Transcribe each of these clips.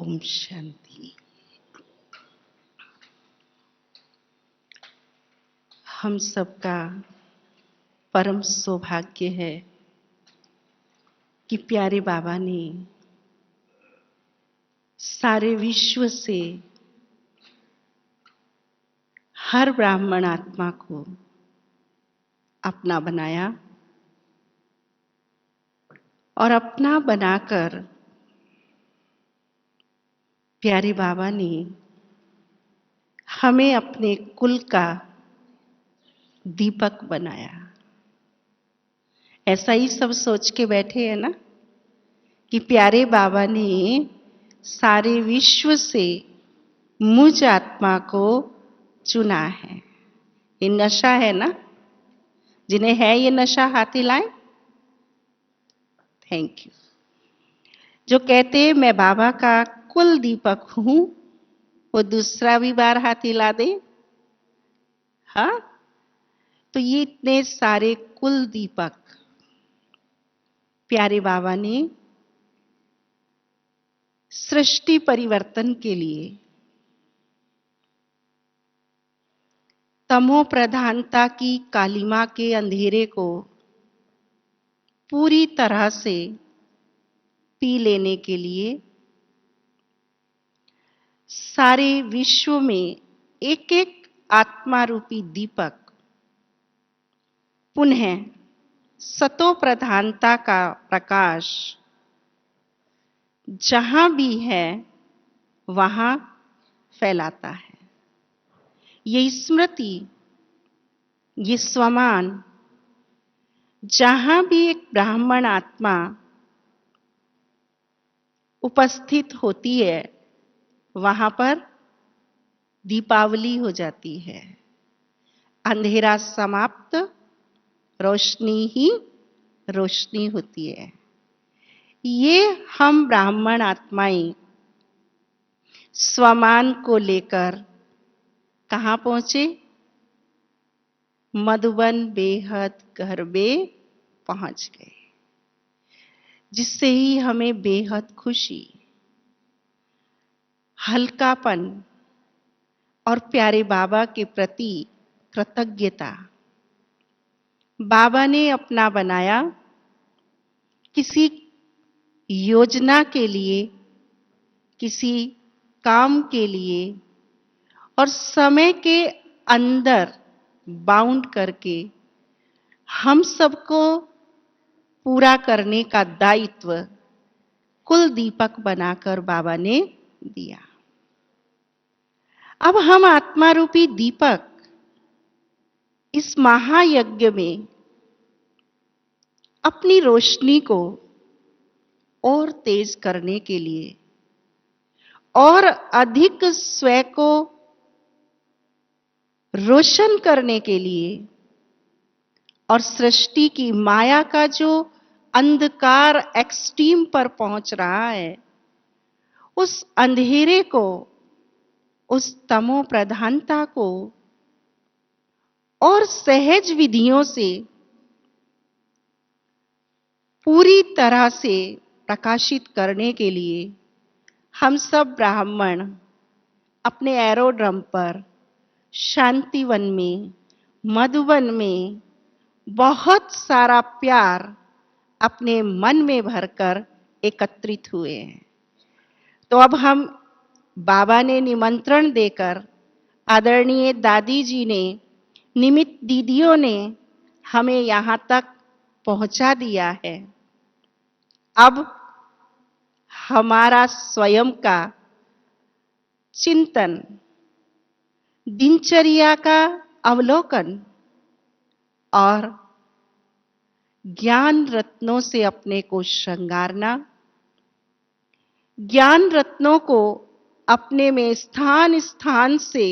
ओम शांति। हम सबका परम सौभाग्य है कि प्यारे बाबा ने सारे विश्व से हर ब्राह्मण आत्मा को अपना बनाया और अपना बनाकर प्यारे बाबा ने हमें अपने कुल का दीपक बनाया। ऐसा ही सब सोच के बैठे हैं ना कि प्यारे बाबा ने सारे विश्व से मुझ आत्मा को चुना है। ये नशा है ना? जिन्हें है ये नशा हाथ हिलाएं। Thank you. जो कहते हैं मैं बाबा का कुल दीपक हूं, वो दूसरा भी बार हाथ हिला दे। हाँ, तो ये इतने सारे कुल दीपक प्यारे बाबा ने सृष्टि परिवर्तन के लिए, तमो प्रधानता की कालिमा के अंधेरे को पूरी तरह से पी लेने के लिए सारे विश्व में एक एक आत्मा रूपी दीपक पुनः सतो प्रधानता का प्रकाश जहां भी है वहां फैलाता है। ये स्मृति, ये स्वमान जहां भी एक ब्राह्मण आत्मा उपस्थित होती है वहां पर दीपावली हो जाती है। अंधेरा समाप्त, रोशनी ही रोशनी होती है। ये हम ब्राह्मण आत्माएं स्वमान को लेकर कहां पहुंचे? मधुबन बेहद गहरे पहुंच गए, जिससे ही हमें बेहद खुशी, हल्कापन और प्यारे बाबा के प्रति कृतज्ञता। बाबा ने अपना बनाया किसी योजना के लिए, किसी काम के लिए और समय के अंदर बाउंड करके हम सबको पूरा करने का दायित्व कुल दीपक बनाकर बाबा ने दिया। अब हम आत्मा रूपी दीपक इस महायज्ञ में अपनी रोशनी को और तेज करने के लिए और अधिक स्वयं को रोशन करने के लिए और सृष्टि की माया का जो अंधकार एक्सट्रीम पर पहुंच रहा है, उस अंधेरे को, उस तमो प्रधानता को और सहज विधियों से पूरी तरह से प्रकाशित करने के लिए हम सब ब्राह्मण अपने एरोड्रम पर शांतिवन में, मधुबन में बहुत सारा प्यार अपने मन में भरकर एकत्रित हुए हैं। तो अब हम बाबा ने निमंत्रण देकर, आदरणीय दादी जी ने, निमित्त दीदियों ने हमें यहां तक पहुंचा दिया है। अब हमारा स्वयं का चिंतन, दिनचर्या का अवलोकन और ज्ञान रत्नों से अपने को श्रृंगारना, ज्ञान रत्नों को अपने में स्थान स्थान से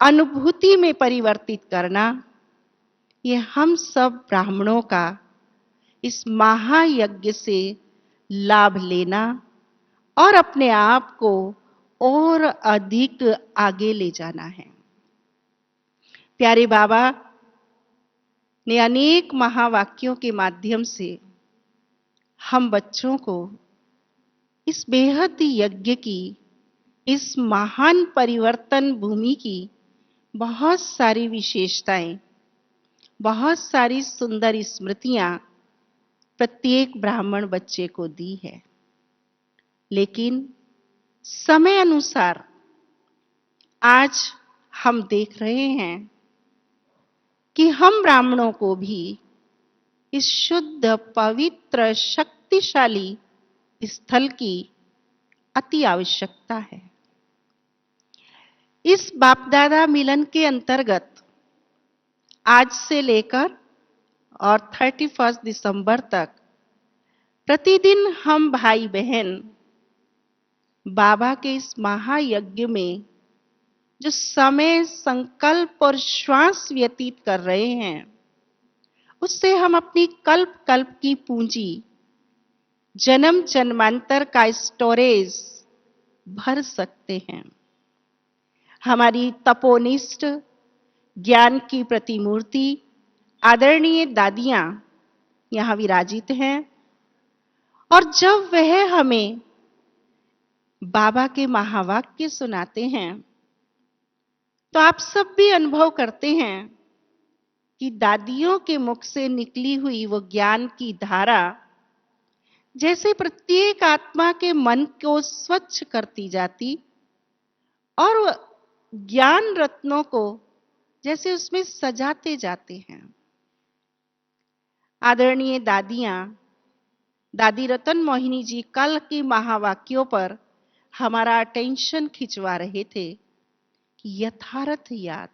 अनुभूति में परिवर्तित करना, ये हम सब ब्राह्मणों का इस महायज्ञ से लाभ लेना और अपने आप को और अधिक आगे ले जाना है। प्यारे बाबा ने अनेक महावाक्यों के माध्यम से हम बच्चों को इस बेहद यज्ञ की, इस महान परिवर्तन भूमि की बहुत सारी विशेषताएं, बहुत सारी सुंदर स्मृतियां प्रत्येक ब्राह्मण बच्चे को दी है। लेकिन समय अनुसार आज हम देख रहे हैं कि हम ब्राह्मणों को भी इस शुद्ध, पवित्र, शक्तिशाली स्थल की अति आवश्यकता है। इस बाप दादा मिलन के अंतर्गत आज से लेकर और 31 दिसंबर तक प्रतिदिन हम भाई बहन बाबा के इस महायज्ञ में जो समय, संकल्प और श्वास व्यतीत कर रहे हैं, उससे हम अपनी कल्प कल्प की पूंजी, जन्म जन्मांतर का स्टोरेज भर सकते हैं। हमारी तपोनिष्ठ ज्ञान की प्रतिमूर्ति आदरणीय दादियां यहां विराजित हैं, और जब वह हमें बाबा के महावाक्य सुनाते हैं तो आप सब भी अनुभव करते हैं कि दादियों के मुख से निकली हुई वो ज्ञान की धारा जैसे प्रत्येक आत्मा के मन को स्वच्छ करती जाती और ज्ञान रत्नों को जैसे उसमें सजाते जाते हैं। आदरणीय दादियां, दादी रतन मोहिनी जी कल की महावाक्यों पर हमारा अटेंशन खिंचवा रहे थे कि यथार्थ याद,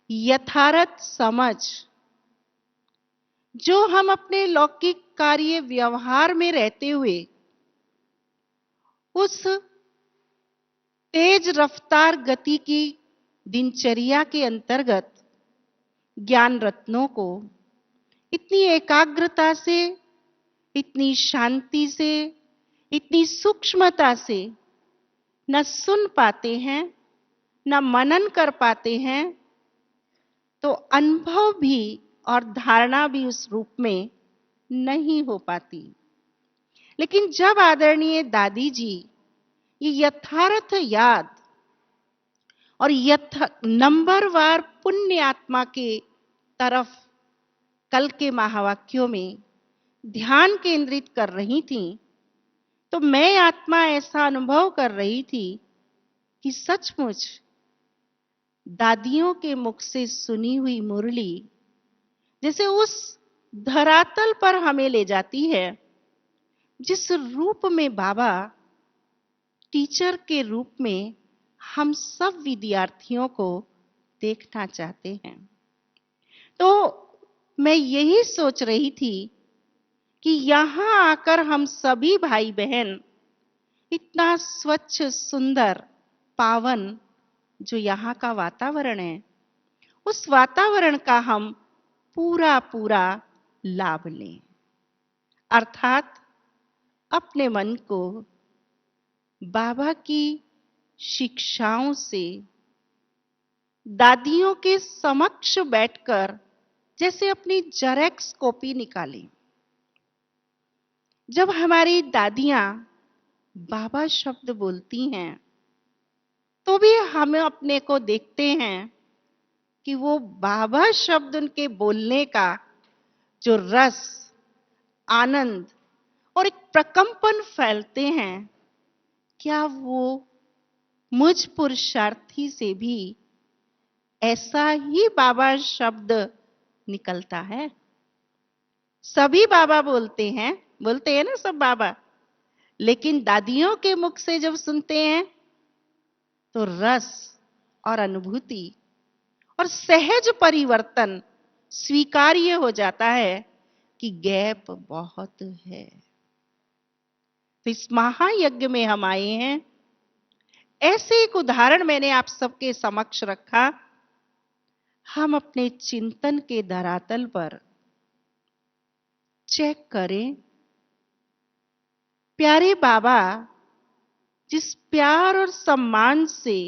यथार्थ समझ, जो हम अपने लौकिक कार्य व्यवहार में रहते हुए उस तेज रफ्तार गति की दिनचर्या के अंतर्गत ज्ञान रत्नों को इतनी एकाग्रता से, इतनी शांति से, इतनी सूक्ष्मता से न सुन पाते हैं, न मनन कर पाते हैं, तो अनुभव भी और धारणा भी उस रूप में नहीं हो पाती। लेकिन जब आदरणीय दादी जी ये यथार्थ याद और नंबरवार पुण्य आत्मा के तरफ कल के महावाक्यों में ध्यान केंद्रित कर रही थी, तो मैं आत्मा ऐसा अनुभव कर रही थी कि सचमुच दादियों के मुख से सुनी हुई मुरली जैसे उस धरातल पर हमें ले जाती है जिस रूप में बाबा टीचर के रूप में हम सब विद्यार्थियों को देखना चाहते हैं। तो मैं यही सोच रही थी कि यहां आकर हम सभी भाई बहन इतना स्वच्छ, सुंदर, पावन जो यहाँ का वातावरण है, उस वातावरण का हम पूरा पूरा लाभ लें, अर्थात अपने मन को बाबा की शिक्षाओं से दादियों के समक्ष बैठकर जैसे अपनी जेरॉक्स कॉपी निकालें। जब हमारी दादियां बाबा शब्द बोलती हैं तो भी हम अपने को देखते हैं कि वो बाबा शब्द उनके बोलने का जो रस, आनंद और एक प्रकंपन फैलते हैं, क्या वो मुझ पुरुषार्थी से भी ऐसा ही बाबा शब्द निकलता है? सभी बाबा बोलते हैं ना सब बाबा, लेकिन दादियों के मुख से जब सुनते हैं तो रस और अनुभूति और सहज परिवर्तन स्वीकार्य हो जाता है कि गैप बहुत है। तो इस महायज्ञ में हम आए हैं, ऐसे एक उदाहरण मैंने आप सबके समक्ष रखा। हम अपने चिंतन के धरातल पर चेक करें, प्यारे बाबा जिस प्यार और सम्मान से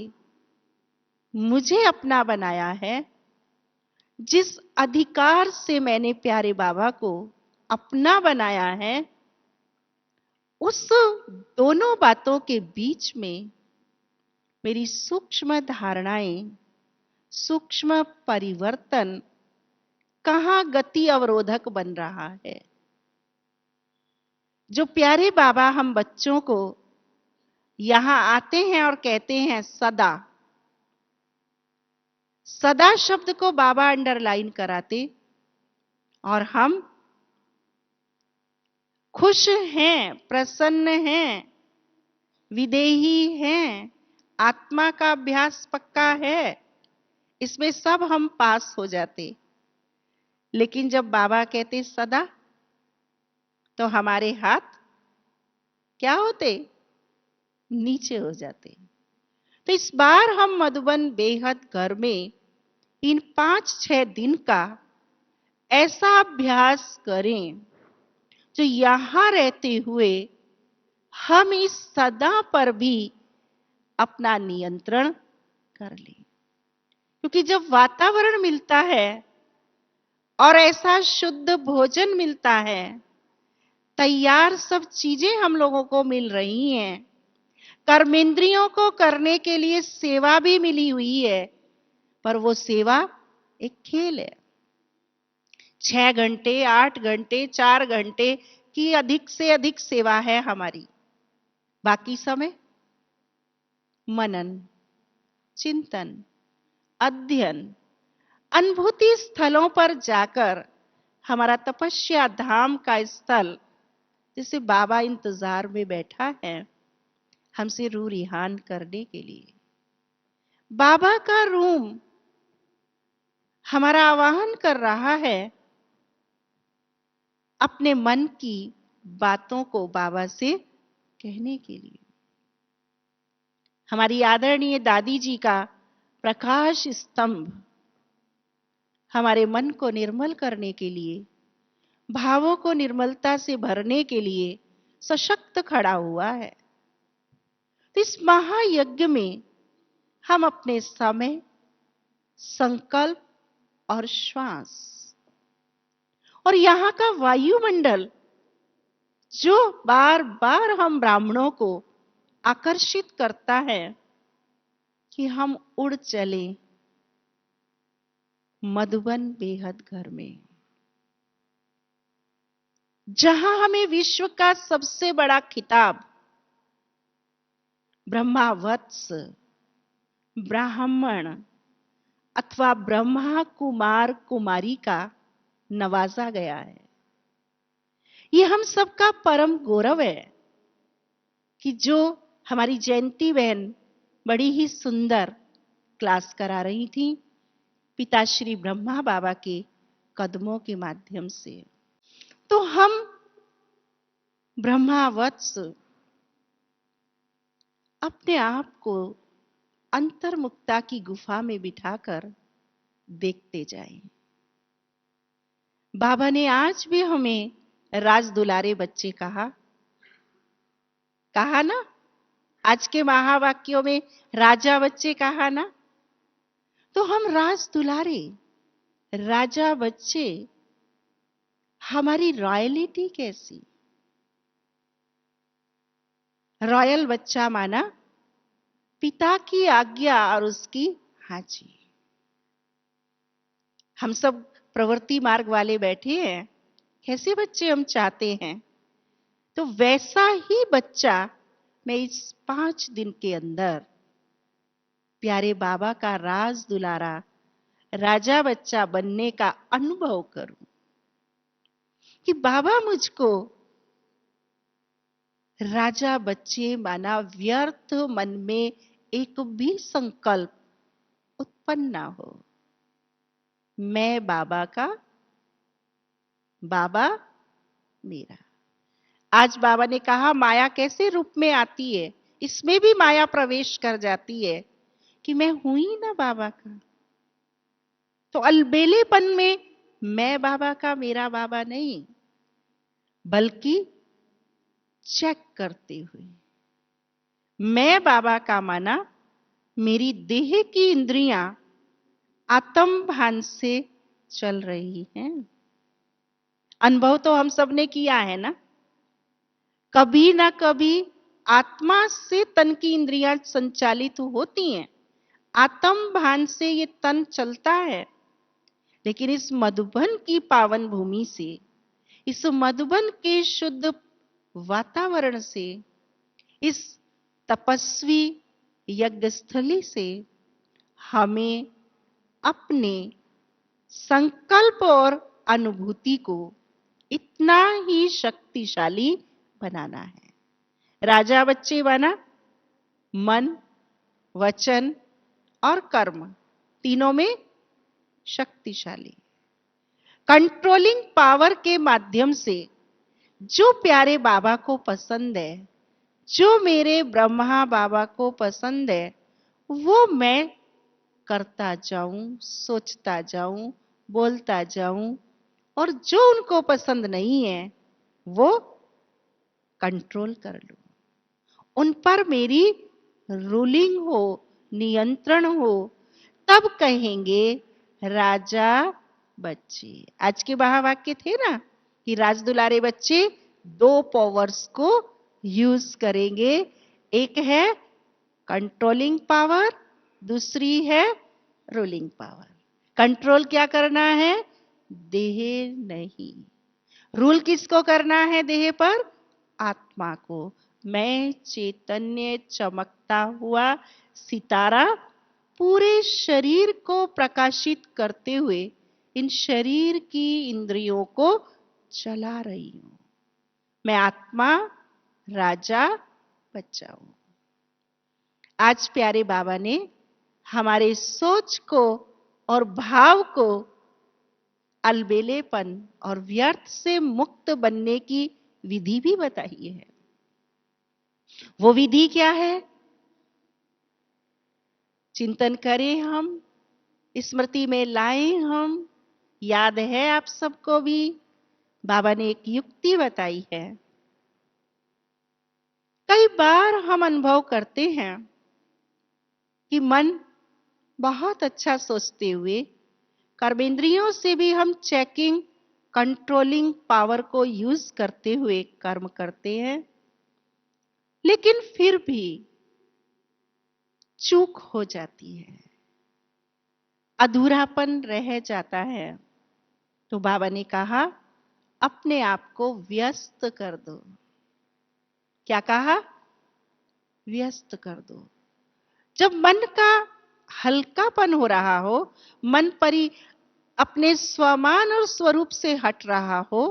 मुझे अपना बनाया है, जिस अधिकार से मैंने प्यारे बाबा को अपना बनाया है, उस दोनों बातों के बीच में मेरी सूक्ष्म धारणाएं, सूक्ष्म परिवर्तन कहां गति अवरोधक बन रहा है। जो प्यारे बाबा हम बच्चों को यहां आते हैं और कहते हैं सदा, सदा शब्द को बाबा अंडरलाइन कराते, और हम खुश हैं, प्रसन्न हैं, विदेही हैं, आत्मा का अभ्यास पक्का है, इसमें सब हम पास हो जाते। लेकिन जब बाबा कहते सदा, तो हमारे हाथ क्या होते? नीचे हो जाते। तो इस बार हम मधुबन बेहद घर में इन 5-6 दिन का ऐसा अभ्यास करें जो यहां रहते हुए हम इस सदा पर भी अपना नियंत्रण कर लें। क्योंकि जब वातावरण मिलता है और ऐसा शुद्ध भोजन मिलता है, तैयार सब चीजें हम लोगों को मिल रही हैं, कर्मेंद्रियों को करने के लिए सेवा भी मिली हुई है, पर वो सेवा एक खेल है। 6 घंटे, 8 घंटे, 4 घंटे की अधिक से अधिक सेवा है हमारी। बाकी समय मनन, चिंतन, अध्ययन, अनुभूति स्थलों पर जाकर हमारा तपस्या धाम का स्थल, जिसे बाबा इंतजार में बैठा है हमसे रू रिहान करने के लिए। बाबा का रूम हमारा आवाहन कर रहा है अपने मन की बातों को बाबा से कहने के लिए। हमारी आदरणीय दादी जी का प्रकाश स्तंभ हमारे मन को निर्मल करने के लिए, भावों को निर्मलता से भरने के लिए सशक्त खड़ा हुआ है। तो इस महायज्ञ में हम अपने समय, संकल्प और श्वास और यहां का वायुमंडल जो बार बार हम ब्राह्मणों को आकर्षित करता है कि हम उड़ चले मधुबन बेहद घर में, जहां हमें विश्व का सबसे बड़ा खिताब ब्रह्मावत्स, ब्राह्मण अथवा ब्रह्मा कुमार कुमारी का नवाजा गया है। ये हम सबका परम गौरव है कि जो हमारी जयंती बहन बड़ी ही सुंदर क्लास करा रही थी पिताश्री ब्रह्मा बाबा के कदमों के माध्यम से, तो हम ब्रह्मावत्स अपने आप को अंतर्मुक्ता की गुफा में बिठाकर देखते जाएं। बाबा ने आज भी हमें राज दुलारे बच्चे कहा ना, आज के महावाक्यों में राजा बच्चे कहा ना, तो हम राज दुलारे, राजा बच्चे, हमारी रॉयलिटी कैसी? रॉयल बच्चा माना पिता की आज्ञा और उसकी हाजी। हम सब प्रवृत्ति मार्ग वाले बैठे हैं, कैसे बच्चे हम चाहते हैं, तो वैसा ही बच्चा मैं इस 5 दिन के अंदर प्यारे बाबा का राज दुलारा, राजा बच्चा बनने का अनुभव करूं कि बाबा मुझको राजा बच्चे माना व्यर्थ मन में एक भी संकल्प उत्पन्न ना हो। मैं बाबा का, बाबा मेरा। आज बाबा ने कहा माया कैसे रूप में आती है, इसमें भी माया प्रवेश कर जाती है कि मैं हूं ही ना बाबा का। तो अलबेलेपन में मैं बाबा का, मेरा बाबा नहीं, बल्कि चेक करते हुए मैं बाबा का माना मेरी देह की इंद्रियां आत्म भान से चल रही हैं। अनुभव तो हम सब ने किया है ना कभी ना कभी आत्मा से तन की इंद्रियां संचालित होती हैं, आत्म भान से ये तन चलता है। लेकिन इस मधुबन की पावन भूमि से, इस मधुबन के शुद्ध वातावरण से, इस तपस्वी यज्ञस्थली से हमें अपने संकल्प और अनुभूति को इतना ही शक्तिशाली बनाना है। राजा बच्चे बना, मन, वचन और कर्म तीनों में शक्तिशाली। कंट्रोलिंग पावर के माध्यम से जो प्यारे बाबा को पसंद है, जो मेरे ब्रह्मा बाबा को पसंद है, वो मैं करता जाऊं, सोचता जाऊं, बोलता जाऊं, और जो उनको पसंद नहीं है वो कंट्रोल कर लूं, उन पर मेरी रूलिंग हो, नियंत्रण हो, तब कहेंगे राजा बच्चे। आज के महावाक्य थे ना कि राज दुलारे बच्चे दो पावर्स को यूज करेंगे, एक है कंट्रोलिंग पावर, दूसरी है रूलिंग पावर। कंट्रोल क्या करना है? देह नहीं। रूल किसको करना है देह पर? आत्मा को। मैं चैतन्य चमकता हुआ सितारा पूरे शरीर को प्रकाशित करते हुए इन शरीर की इंद्रियों को चला रही हूं। मैं आत्मा, राजा, बच्चा हूं। आज प्यारे बाबा ने हमारे सोच को और भाव को अलबेलेपन और व्यर्थ से मुक्त बनने की विधि भी बताई है। वो विधि क्या है? चिंतन करें हम, स्मृति में लाएं हम। याद है आप सबको भी, बाबा ने एक युक्ति बताई है। कई बार हम अनुभव करते हैं कि मन बहुत अच्छा सोचते हुए कर्मेंद्रियों से भी हम चेकिंग, कंट्रोलिंग पावर को यूज करते हुए कर्म करते हैं, लेकिन फिर भी चूक हो जाती है, अधूरापन रह जाता है। तो बाबा ने कहा अपने आप को व्यस्त कर दो। क्या कहा? व्यस्त कर दो। जब मन का हल्कापन हो रहा हो, मन अपने स्वमान और स्वरूप से हट रहा हो,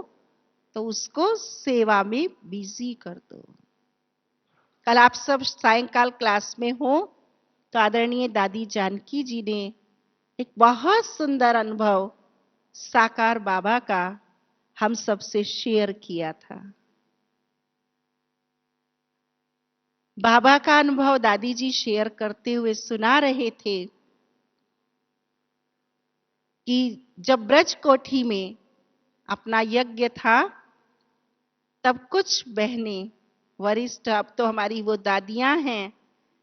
तो उसको सेवा में बिजी कर दो। कल आप सब सायंकाल क्लास में हो तो आदरणीय दादी जानकी जी ने एक बहुत सुंदर अनुभव साकार बाबा का हम सबसे शेयर किया था। बाबा का अनुभव दादी जी शेयर करते हुए सुना रहे थे कि जब ब्रज कोठी में अपना यज्ञ था, तब कुछ बहनें वरिष्ठ, अब तो हमारी वो दादियां हैं,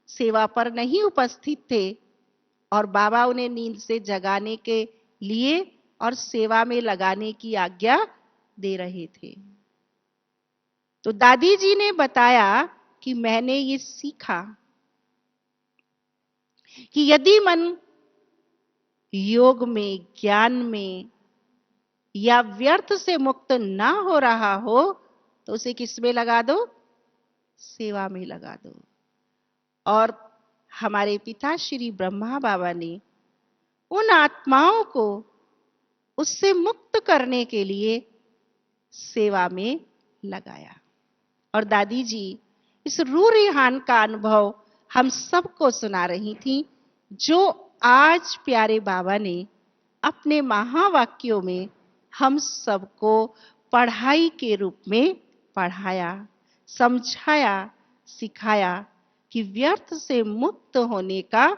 सेवा पर नहीं उपस्थित थे और बाबा उन्हें नींद से जगाने के लिए और सेवा में लगाने की आज्ञा दे रहे थे। तो दादी जी ने बताया कि मैंने ये सीखा कि यदि मन योग में, ज्ञान में या व्यर्थ से मुक्त ना हो रहा हो, तो उसे किस में लगा दो? सेवा में लगा दो। और हमारे पिता श्री ब्रह्मा बाबा ने उन आत्माओं को उससे मुक्त करने के लिए सेवा में लगाया। और दादी जी इस रूरिहान का अनुभव हम सबको सुना रही थी, जो आज प्यारे बाबा ने अपने महावाक्यों में हम सबको पढ़ाई के रूप में पढ़ाया, समझाया, सिखाया कि व्यर्थ से मुक्त होने का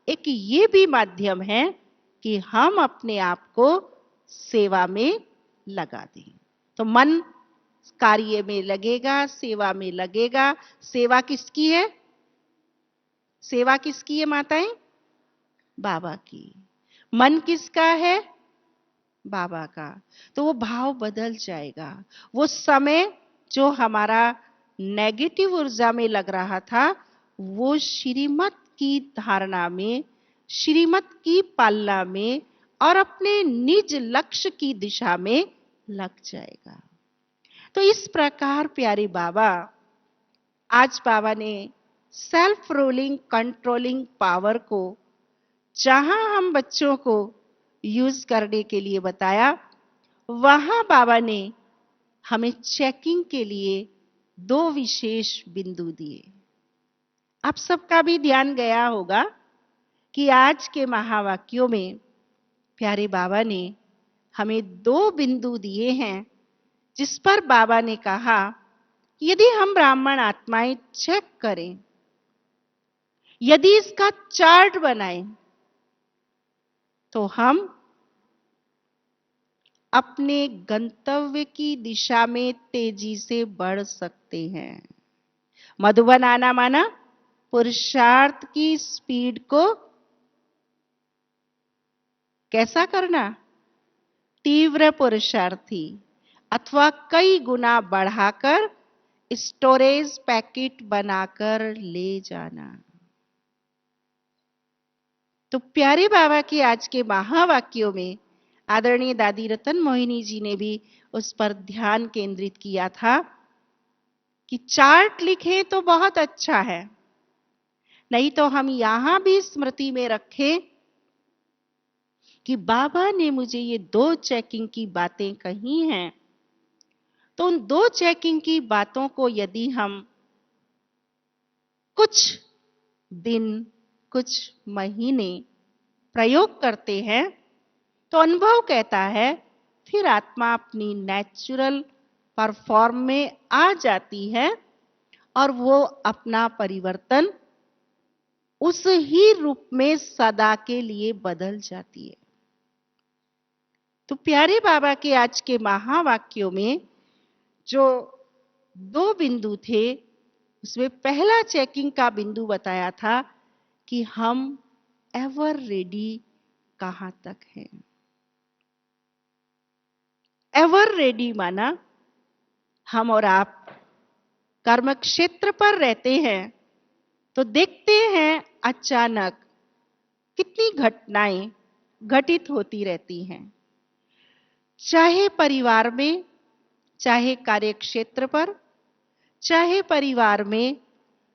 एक ये भी माध्यम है कि हम अपने आप को सेवा में लगा दें। तो मन कार्य में लगेगा, सेवा में लगेगा। सेवा किसकी है? सेवा किसकी है माताएं? बाबा की। मन किसका है? बाबा का। तो वो भाव बदल जाएगा। वो समय जो हमारा नेगेटिव ऊर्जा में लग रहा था, वो श्रीमत की धारणा में, श्रीमत की पालना में और अपने निज लक्ष्य की दिशा में लग जाएगा। तो इस प्रकार प्यारे बाबा, आज बाबा ने सेल्फ रूलिंग कंट्रोलिंग पावर को जहां हम बच्चों को यूज करने के लिए बताया, वहां बाबा ने हमें चेकिंग के लिए 2 विशेष बिंदु दिए। आप सबका भी ध्यान गया होगा कि आज के महावाक्यों में प्यारे बाबा ने हमें 2 बिंदु दिए हैं, जिस पर बाबा ने कहा, यदि हम ब्राह्मण आत्माएं चेक करें, यदि इसका चार्ट बनाएं, तो हम अपने गंतव्य की दिशा में तेजी से बढ़ सकते हैं। मधुबन आना माना पुरुषार्थ की स्पीड को कैसा करना? तीव्र पुरुषार्थी अथवा कई गुना बढ़ाकर स्टोरेज पैकेट बनाकर ले जाना। तो प्यारे बाबा के आज के महावाक्यों में आदरणीय दादी रतन मोहिनी जी ने भी उस पर ध्यान केंद्रित किया था कि चार्ट लिखे तो बहुत अच्छा है, नहीं तो हम यहां भी स्मृति में रखें कि बाबा ने मुझे ये 2 चेकिंग की बातें कही हैं, तो उन 2 चेकिंग की बातों को यदि हम कुछ दिन, कुछ महीने प्रयोग करते हैं, तो अनुभव कहता है फिर आत्मा अपनी नेचुरल परफॉर्म में आ जाती है और वो अपना परिवर्तन उस ही रूप में सदा के लिए बदल जाती है। तो प्यारे बाबा के आज के महावाक्यों में जो 2 बिंदु थे, उसमें पहला चेकिंग का बिंदु बताया था कि हम एवर रेडी कहां तक हैं। एवर रेडी माना हम और आप कर्म क्षेत्र पर रहते हैं तो देखते हैं अचानक कितनी घटनाएं घटित होती रहती हैं, चाहे परिवार में, चाहे कार्यक्षेत्र पर, चाहे परिवार में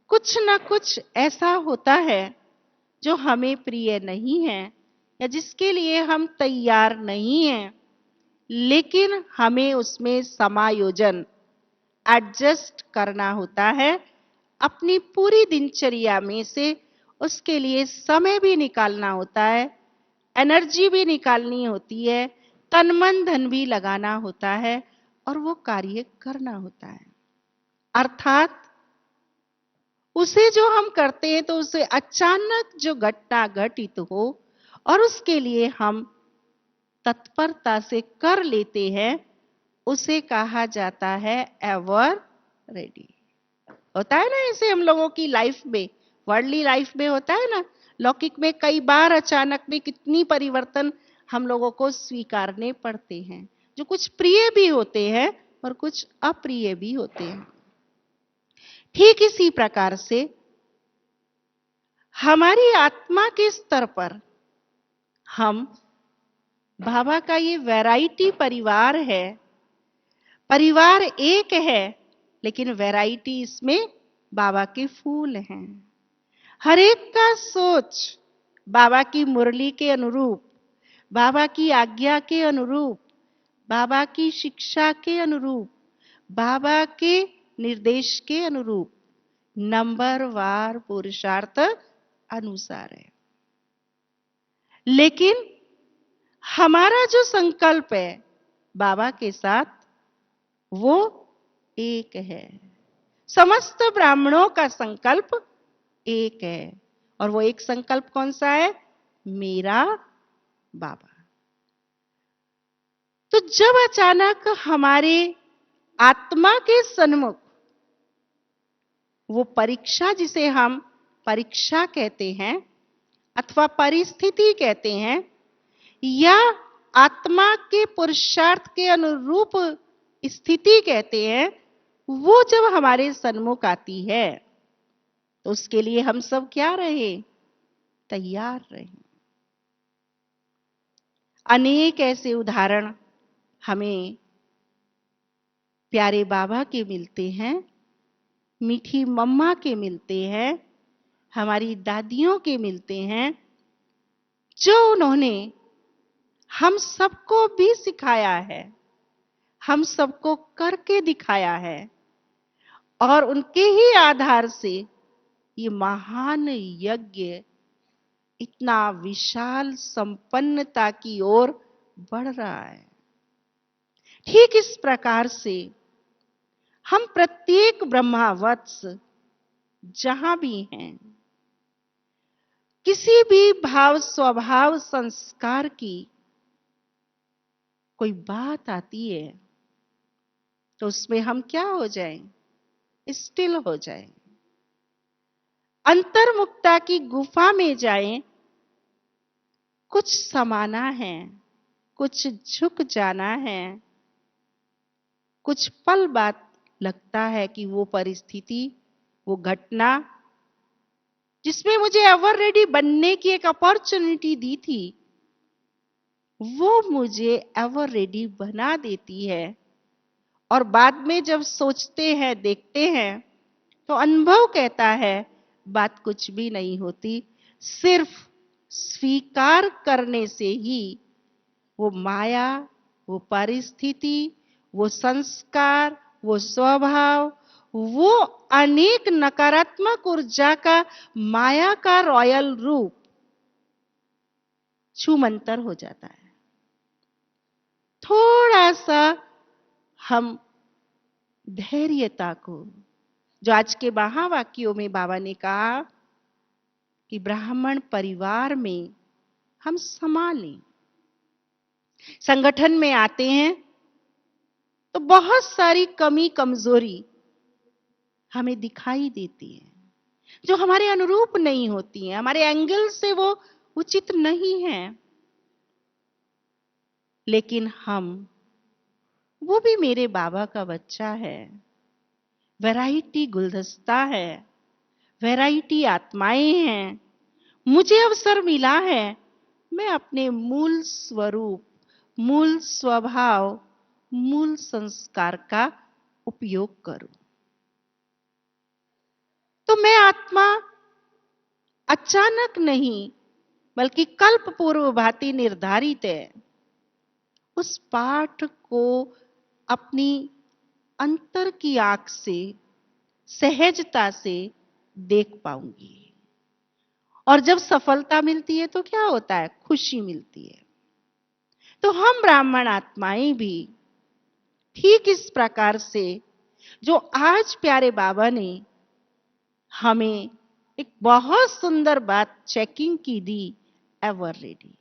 कुछ ना कुछ ऐसा होता है जो हमें प्रिय नहीं है या जिसके लिए हम तैयार नहीं हैं, लेकिन हमें उसमें समायोजन एडजस्ट करना होता है। अपनी पूरी दिनचर्या में से उसके लिए समय भी निकालना होता है, एनर्जी भी निकालनी होती है, तन मन धन भी लगाना होता है और वो कार्य करना होता है। अर्थात उसे जो हम करते हैं तो उसे अचानक जो घटना घटित हो और उसके लिए हम तत्परता से कर लेते हैं, उसे कहा जाता है एवर रेडी। होता है ना ऐसे हम लोगों की लाइफ में, वर्ल्डली लाइफ में होता है ना, लौकिक में कई बार अचानक में कितनी परिवर्तन हम लोगों को स्वीकारने पड़ते हैं, जो कुछ प्रिय भी होते हैं और कुछ अप्रिय भी होते हैं। ठीक इसी प्रकार से हमारी आत्मा के स्तर पर हम बाबा का ये वैरायटी परिवार है, परिवार एक है लेकिन वैरायटी इसमें बाबा के फूल हैं। हर एक का सोच बाबा की मुरली के अनुरूप, बाबा की आज्ञा के अनुरूप, बाबा की शिक्षा के अनुरूप, बाबा के निर्देश के अनुरूप नंबरवार पुरुषार्थ अनुसार है। लेकिन हमारा जो संकल्प है बाबा के साथ वो एक है। समस्त ब्राह्मणों का संकल्प एक है और वो एक संकल्प कौन सा है? मेरा बाबा। तो जब अचानक हमारे आत्मा के सन्मुख वो परीक्षा, जिसे हम परीक्षा कहते हैं अथवा परिस्थिति कहते हैं, या आत्मा के पुरुषार्थ के अनुरूप स्थिति कहते हैं, वो जब हमारे सन्मुख आती है तो उसके लिए हम सब क्या रहे? तैयार रहे। अनेक ऐसे उदाहरण हमें प्यारे बाबा के मिलते हैं, मीठी मम्मा के मिलते हैं, हमारी दादियों के मिलते हैं, जो उन्होंने हम सबको भी सिखाया है, हम सबको करके दिखाया है, और उनके ही आधार से ये महान यज्ञ इतना विशाल संपन्नता की ओर बढ़ रहा है। ठीक इस प्रकार से हम प्रत्येक ब्रह्मावत्स जहां भी हैं, किसी भी भाव स्वभाव संस्कार की कोई बात आती है तो उसमें हम क्या हो जाएं? स्टिल हो जाएं, अंतर्मुक्ता की गुफा में जाएं, कुछ समाना है, कुछ झुक जाना है, कुछ पल बाद लगता है कि वो परिस्थिति, वो घटना जिसमें मुझे एवर रेडी बनने की एक अपॉर्चुनिटी दी थी, वो मुझे एवर रेडी बना देती है। और बाद में जब सोचते हैं, देखते हैं, तो अनुभव कहता है बात कुछ भी नहीं होती, सिर्फ स्वीकार करने से ही वो माया, वो परिस्थिति, वो संस्कार, वो स्वभाव, वो अनेक नकारात्मक ऊर्जा का माया का रॉयल रूप छूमंतर हो जाता है। थोड़ा सा हम धैर्यता को, जो आज के महावाक्यों में बाबा ने कहा कि ब्राह्मण परिवार में हम संभालें। संगठन में आते हैं तो बहुत सारी कमी कमजोरी हमें दिखाई देती है, जो हमारे अनुरूप नहीं होती हैं, हमारे एंगल से वो उचित नहीं है। लेकिन वो भी मेरे बाबा का बच्चा है, वैरायटी गुलदस्ता है, वैरायटी आत्माएं हैं। मुझे अवसर मिला है, मैं अपने मूल स्वरूप, मूल स्वभाव, मूल संस्कार का उपयोग करूं। तो मैं आत्मा अचानक नहीं, बल्कि कल्प पूर्व भांति निर्धारित है। उस पाठ को अपनी अंतर की आंख से, सहजता से देख पाऊंगी। और जब सफलता मिलती है तो क्या होता है? खुशी मिलती है। तो हम ब्राह्मण आत्माएं भी ठीक इस प्रकार से, जो आज प्यारे बाबा ने हमें एक बहुत सुंदर बात चेकिंग की दी, एवर रेडी।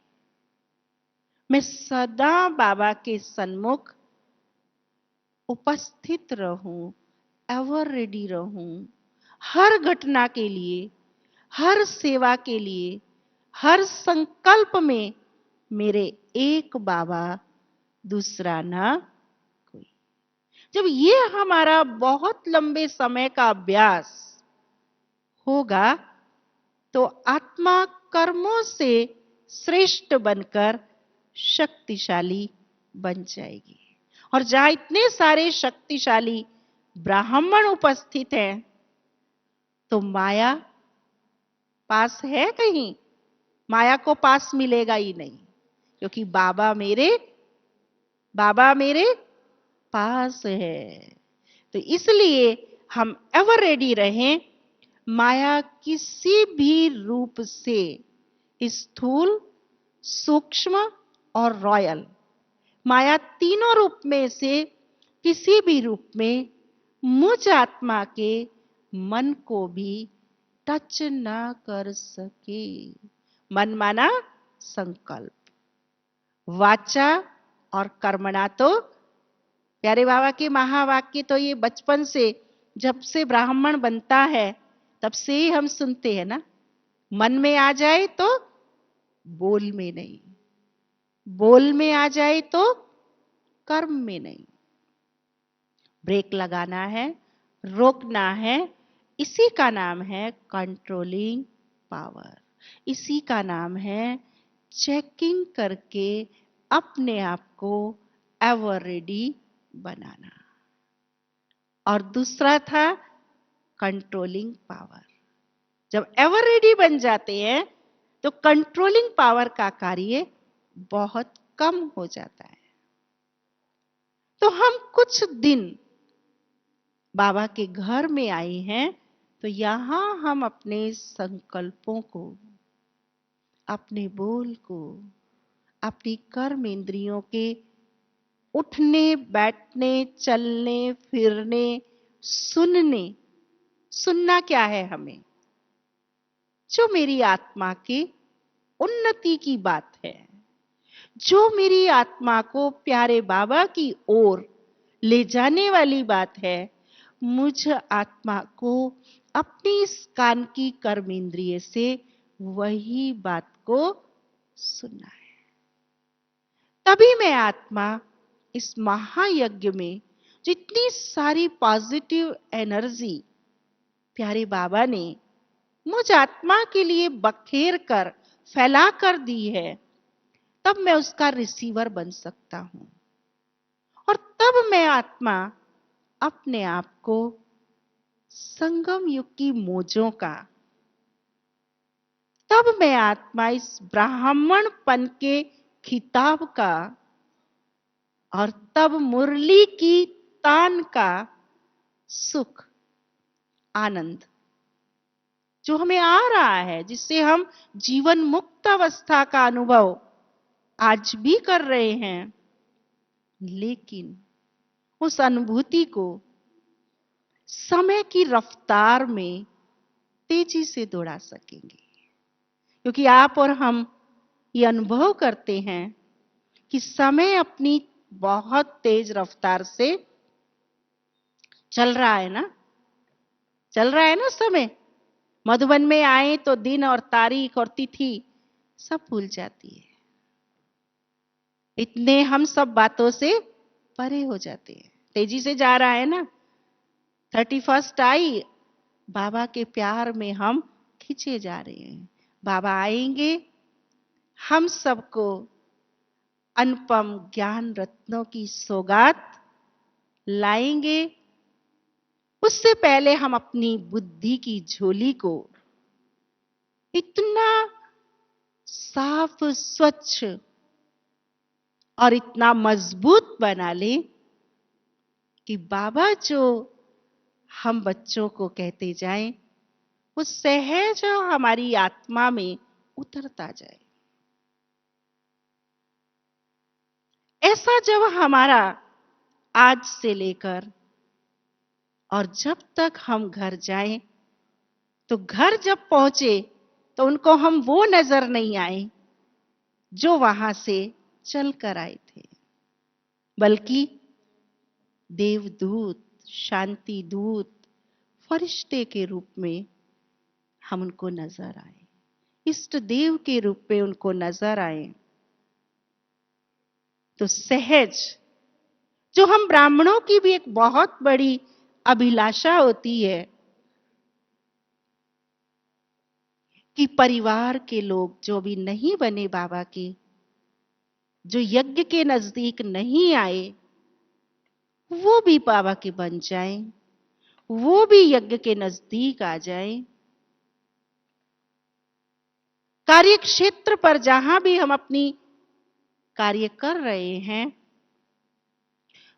मैं सदा बाबा के सन्मुख उपस्थित रहूं, एवर रेडी रहूं, हर घटना के लिए, हर सेवा के लिए, हर संकल्प में मेरे एक बाबा, दूसरा ना कोई। जब ये हमारा बहुत लंबे समय का अभ्यास होगा तो आत्मा कर्मों से श्रेष्ठ बनकर शक्तिशाली बन जाएगी। और जहां इतने सारे शक्तिशाली ब्राह्मण उपस्थित हैं, तो माया पास है कहीं? माया को पास मिलेगा ही नहीं, क्योंकि बाबा मेरे पास है। तो इसलिए हम एवर रेडी रहें, माया किसी भी रूप से, स्थूल, सूक्ष्म और रॉयल, माया तीनों रूप में से किसी भी रूप में मुझ आत्मा के मन को भी टच ना कर सके। मन माना संकल्प, वाचा और कर्मणा। तो प्यारे बाबा के महावाक्य तो ये बचपन से, जब से ब्राह्मण बनता है तब से ही हम सुनते हैं ना। मन में आ जाए तो बोल में नहीं, बोल में आ जाए तो कर्म में नहीं। ब्रेक लगाना है, रोकना है। इसी का नाम है कंट्रोलिंग पावर। इसी का नाम है चेकिंग करके अपने आप को एवर रेडी बनाना। और दूसरा था कंट्रोलिंग पावर। जब एवर रेडी बन जाते हैं तो कंट्रोलिंग पावर का कार्य बहुत कम हो जाता है। तो हम कुछ दिन बाबा के घर में आए हैं, तो यहां हम अपने संकल्पों को, अपने बोल को, अपनी कर्म इंद्रियों के उठने, बैठने, चलने, फिरने, सुनने, सुनना क्या है हमें? जो मेरी आत्मा की उन्नति की बात है, जो मेरी आत्मा को प्यारे बाबा की ओर ले जाने वाली बात है, मुझ आत्मा को अपनी इस कान की कर्म इंद्रिय से वही बात को सुनना है। तभी मैं आत्मा इस महायज्ञ में जितनी सारी पॉजिटिव एनर्जी प्यारे बाबा ने मुझ आत्मा के लिए बखेर कर फैला कर दी है, तब मैं उसका रिसीवर बन सकता हूं। और तब मैं आत्मा अपने आप को संगम युग की मौजों का, तब मैं आत्मा इस ब्राह्मणपन के खिताब का, और तब मुरली की तान का सुख, आनंद जो हमें आ रहा है, जिससे हम जीवन मुक्त अवस्था का अनुभव आज भी कर रहे हैं, लेकिन उस अनुभूति को समय की रफ्तार में तेजी से दौड़ा सकेंगे। क्योंकि आप और हम ये अनुभव करते हैं कि समय अपनी बहुत तेज रफ्तार से चल रहा है ना, चल रहा है ना समय। मधुबन में आए तो दिन और तारीख और तिथि सब भूल जाती है। इतने हम सब बातों से परे हो जाते हैं। तेजी से जा रहा है ना। 31 आई, बाबा के प्यार में हम खींचे जा रहे हैं। बाबा आएंगे, हम सबको अनुपम ज्ञान रत्नों की सौगात लाएंगे। उससे पहले हम अपनी बुद्धि की झोली को इतना साफ, स्वच्छ और इतना मजबूत बना ले कि बाबा जो हम बच्चों को कहते जाएं, वो सहज हमारी आत्मा में उतरता जाए। ऐसा जब हमारा आज से लेकर और जब तक हम घर जाएं, तो घर जब पहुंचे तो उनको हम वो नजर नहीं आए जो वहां से चल कर आए थे, बल्कि देवदूत, शांति दूत, फरिश्ते के रूप में हम उनको नजर आए, इष्ट देव के रूप में उनको नजर आए। तो सहज, जो हम ब्राह्मणों की भी एक बहुत बड़ी अभिलाषा होती है कि परिवार के लोग जो भी नहीं बने बाबा के, जो यज्ञ के नजदीक नहीं आए, वो भी बाबा के बन जाएं, वो भी यज्ञ के नजदीक आ जाएं। कार्य क्षेत्र पर जहां भी हम अपनी कार्य कर रहे हैं,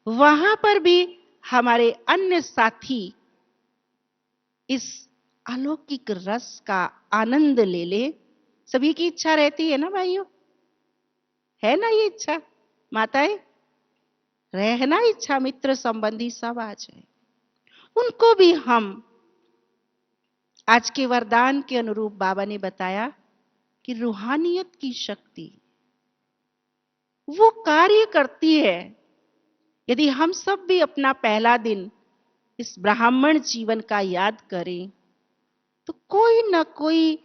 वहां पर भी हमारे अन्य साथी इस अलौकिक रस का आनंद ले ले। सभी की इच्छा रहती है ना भाइयों, है ना ये इच्छा? माताएं, रहना इच्छा, मित्र संबंधी सब आ जाए। उनको भी हम आज के वरदान के अनुरूप बाबा ने बताया कि रूहानियत की शक्ति वो कार्य करती है। यदि हम सब भी अपना पहला दिन इस ब्राह्मण जीवन का याद करें, तो कोई ना कोई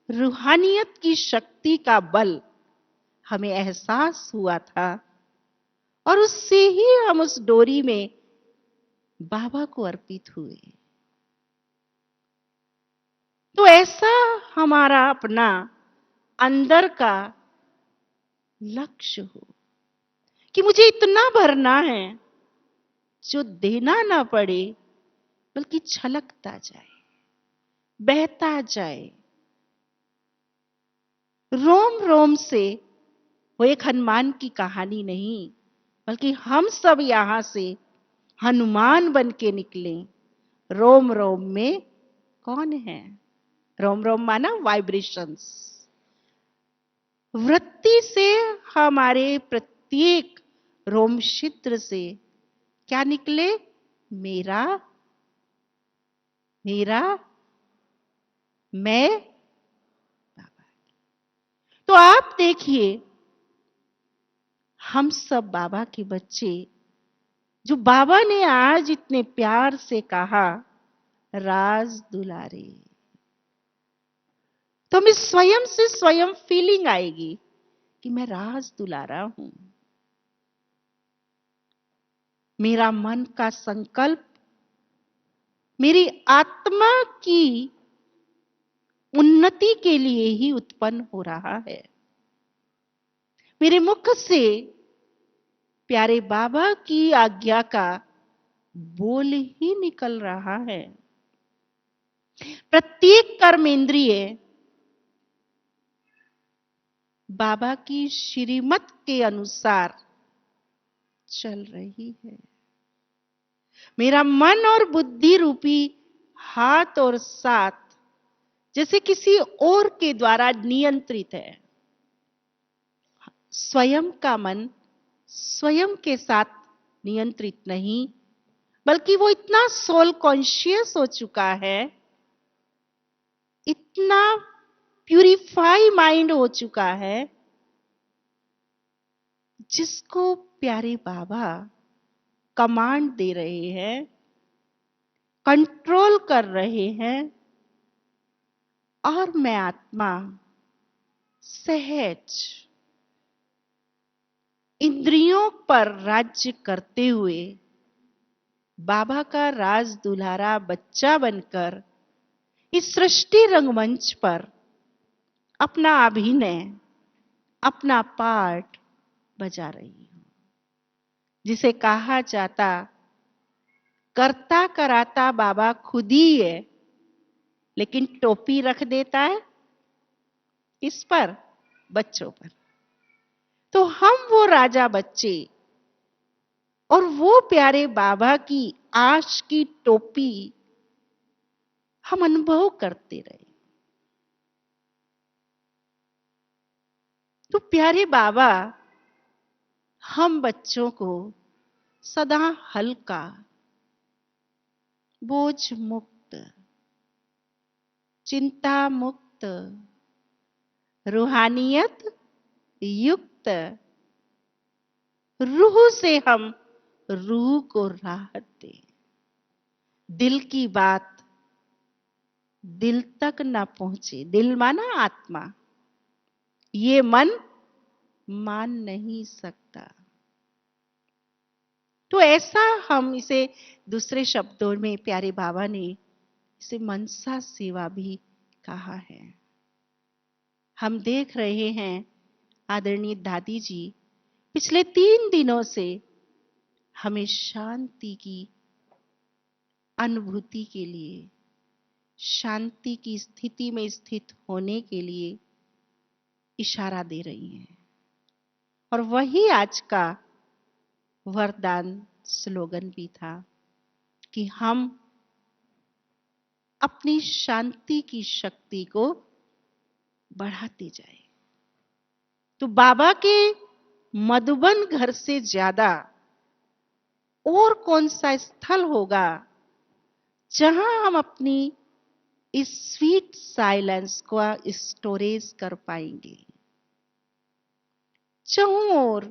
रूहानियत की शक्ति का बल हमें एहसास हुआ था, और उससे ही हम उस डोरी में बाबा को अर्पित हुए। तो ऐसा हमारा अपना अंदर का लक्ष्य हो कि मुझे इतना भरना है जो देना ना पड़े, बल्कि छलकता जाए, बहता जाए, रोम रोम से। वो एक हनुमान की कहानी नहीं, बल्कि हम सब यहां से हनुमान बन के निकले। रोम रोम में कौन है? रोम रोम माना वाइब्रेशंस। वृत्ति से हमारे प्रत्येक रोम छिद्र से क्या निकले? मेरा, मेरा, मैं, बाबा। तो आप देखिए, हम सब बाबा के बच्चे, जो बाबा ने आज इतने प्यार से कहा राज दुलारे, तो हमें स्वयं से स्वयं फीलिंग आएगी कि मैं राज दुलारा हूं। मेरा मन का संकल्प मेरी आत्मा की उन्नति के लिए ही उत्पन्न हो रहा है। मेरे मुख से प्यारे बाबा की आज्ञा का बोल ही निकल रहा है। प्रत्येक कर्मेंद्रिय बाबा की श्रीमत के अनुसार चल रही है। मेरा मन और बुद्धि रूपी हाथ और साथ जैसे किसी और के द्वारा नियंत्रित है। स्वयं का मन स्वयं के साथ नियंत्रित नहीं, बल्कि वो इतना सोल कॉन्शियस हो चुका है, इतना प्यूरिफाई माइंड हो चुका है, जिसको प्यारे बाबा कमांड दे रहे हैं, कंट्रोल कर रहे हैं, और मैं आत्मा सहज इंद्रियों पर राज्य करते हुए बाबा का राज दुलारा बच्चा बनकर इस सृष्टि रंगमंच पर अपना अभिनय, अपना पार्ट बजा रही हूं। जिसे कहा जाता करता कराता बाबा खुद ही है, लेकिन टोपी रख देता है किस पर? बच्चों पर। तो हम वो राजा बच्चे और वो प्यारे बाबा की आश की टोपी हम अनुभव करते रहे। तो प्यारे बाबा हम बच्चों को सदा हल्का, बोझ मुक्त, चिंता मुक्त, रूहानियत युक्त रूह से हम रूह को राहत दें। दिल की बात दिल तक ना पहुंचे, दिल माना आत्मा, ये मन मान नहीं सकता। तो ऐसा हम इसे दूसरे शब्दों में प्यारे बाबा ने इसे मनसा सेवा भी कहा है। हम देख रहे हैं आदरणीय दादी जी पिछले 3 दिनों से हमें शांति की अनुभूति के लिए, शांति की स्थिति में स्थित होने के लिए इशारा दे रही हैं। और वही आज का वरदान स्लोगन भी था कि हम अपनी शांति की शक्ति को बढ़ाते जाएं। तो बाबा के मधुबन घर से ज्यादा और कौन सा स्थल होगा जहां हम अपनी इस स्वीट साइलेंस को स्टोरेज कर पाएंगे। चारों ओर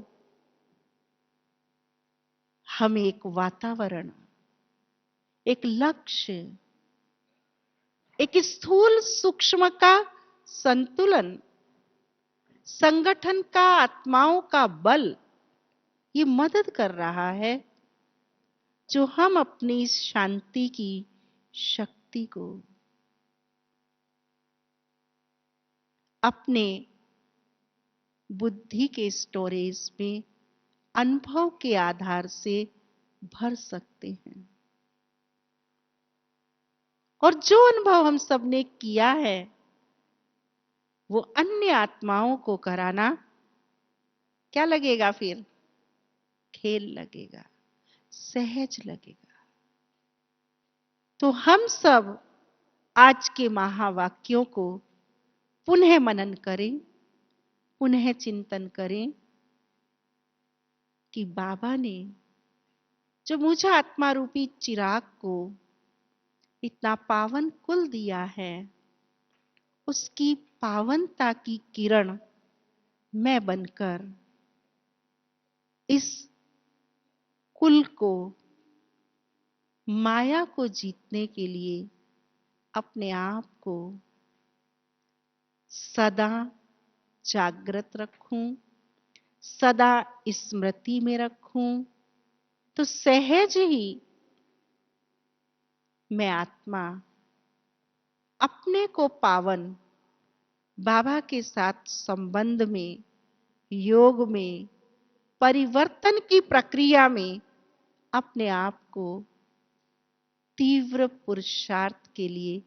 हम एक वातावरण, एक लक्ष्य, एक स्थूल सूक्ष्म का संतुलन, संगठन का आत्माओं का बल, ये मदद कर रहा है जो हम अपनी इस शांति की शक्ति को अपने बुद्धि के स्टोरेज में अनुभव के आधार से भर सकते हैं। और जो अनुभव हम सबने किया है वो अन्य आत्माओं को कराना क्या लगेगा? फिर खेल लगेगा, सहज लगेगा। तो हम सब आज के महावाक्यों को पुनः मनन करें, पुनः चिंतन करें कि बाबा ने जो मुझे आत्मा रूपी चिराग को इतना पावन कुल दिया है, उसकी पावनता की किरण मैं बनकर इस कुल को, माया को जीतने के लिए अपने आप को सदा जागृत रखूं, सदा स्मृति में रखूं, तो सहज ही मैं आत्मा अपने को पावन बाबा के साथ संबंध में, योग में, परिवर्तन की प्रक्रिया में अपने आप को तीव्र पुरुषार्थ के लिए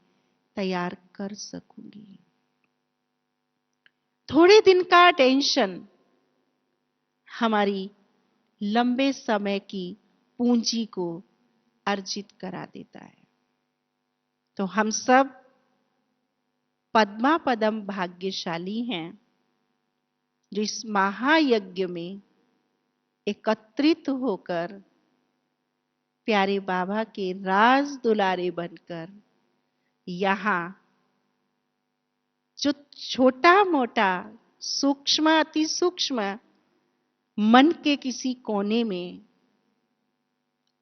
तैयार कर सकूंगी। थोड़े दिन का टेंशन हमारी लंबे समय की पूंजी को अर्जित करा देता है। तो हम सब पद्मा पदम भाग्यशाली हैं जो इस महायज्ञ में एकत्रित होकर प्यारे बाबा के राज दुलारे बनकर यहां जो छोटा मोटा सूक्ष्म अति सूक्ष्म मन के किसी कोने में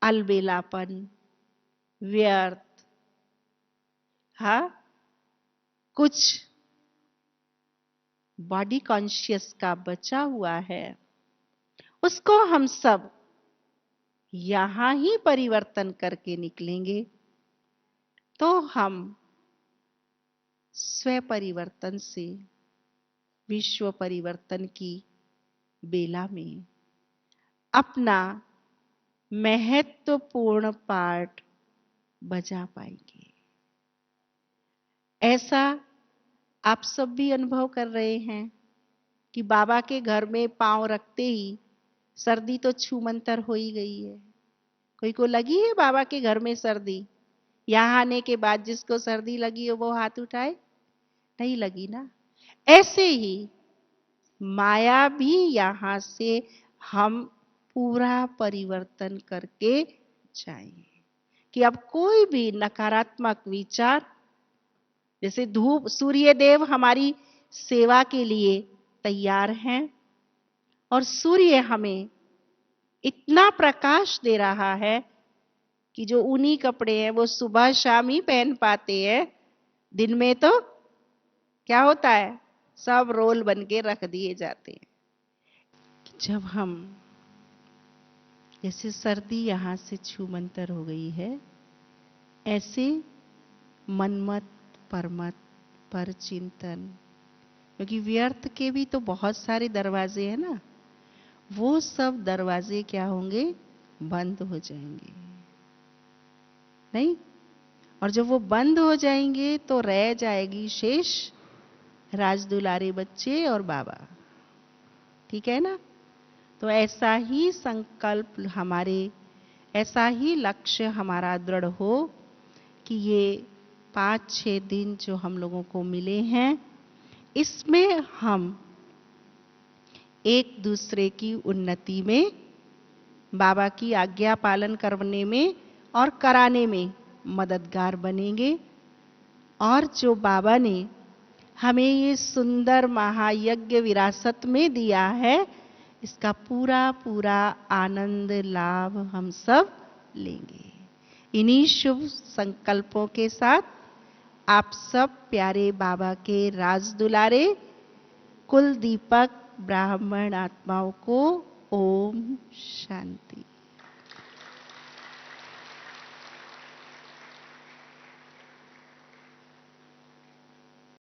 अलबेलापन, व्यर्थ, कुछ बॉडी कॉन्शियस का बचा हुआ है, उसको हम सब यहां ही परिवर्तन करके निकलेंगे तो हम स्व परिवर्तन से विश्व परिवर्तन की बेला में अपना महत्वपूर्ण पार्ट बजा पाएंगे। ऐसा आप सब भी अनुभव कर रहे हैं कि बाबा के घर में पांव रखते ही सर्दी तो छूमंतर हो ही गई है। कोई को लगी है बाबा के घर में सर्दी? यहां आने के बाद जिसको सर्दी लगी हो वो हाथ उठाए। नहीं लगी ना? ऐसे ही माया भी यहां से हम पूरा परिवर्तन करके जाएंगे कि अब कोई भी नकारात्मक विचार, जैसे धूप, सूर्य देव हमारी सेवा के लिए तैयार हैं और सूर्य हमें इतना प्रकाश दे रहा है कि जो ऊनी कपड़े हैं वो सुबह शाम ही पहन पाते हैं, दिन में तो क्या होता है, सब रोल बन के रख दिए जाते हैं। जब हम, जैसे सर्दी यहां से छूमंतर हो गई है, ऐसे मनमत परमत पर चिंतन, क्योंकि व्यर्थ के भी तो बहुत सारे दरवाजे हैं ना, वो सब दरवाजे क्या होंगे? बंद हो जाएंगे। नहीं? और जब वो बंद हो जाएंगे तो रह जाएगी शेष राजदुलारे बच्चे और बाबा। ठीक है ना? तो ऐसा ही संकल्प हमारे, ऐसा ही लक्ष्य हमारा दृढ़ हो कि ये 5-6 दिन जो हम लोगों को मिले हैं, इसमें हम एक दूसरे की उन्नति में, बाबा की आज्ञा पालन करने में और कराने में मददगार बनेंगे। और जो बाबा ने हमें ये सुंदर महायज्ञ विरासत में दिया है, इसका पूरा पूरा आनंद लाभ हम सब लेंगे। इन्हीं शुभ संकल्पों के साथ आप सब प्यारे बाबा के राज दुलारे कुल दीपक ब्राह्मण आत्माओं को ओम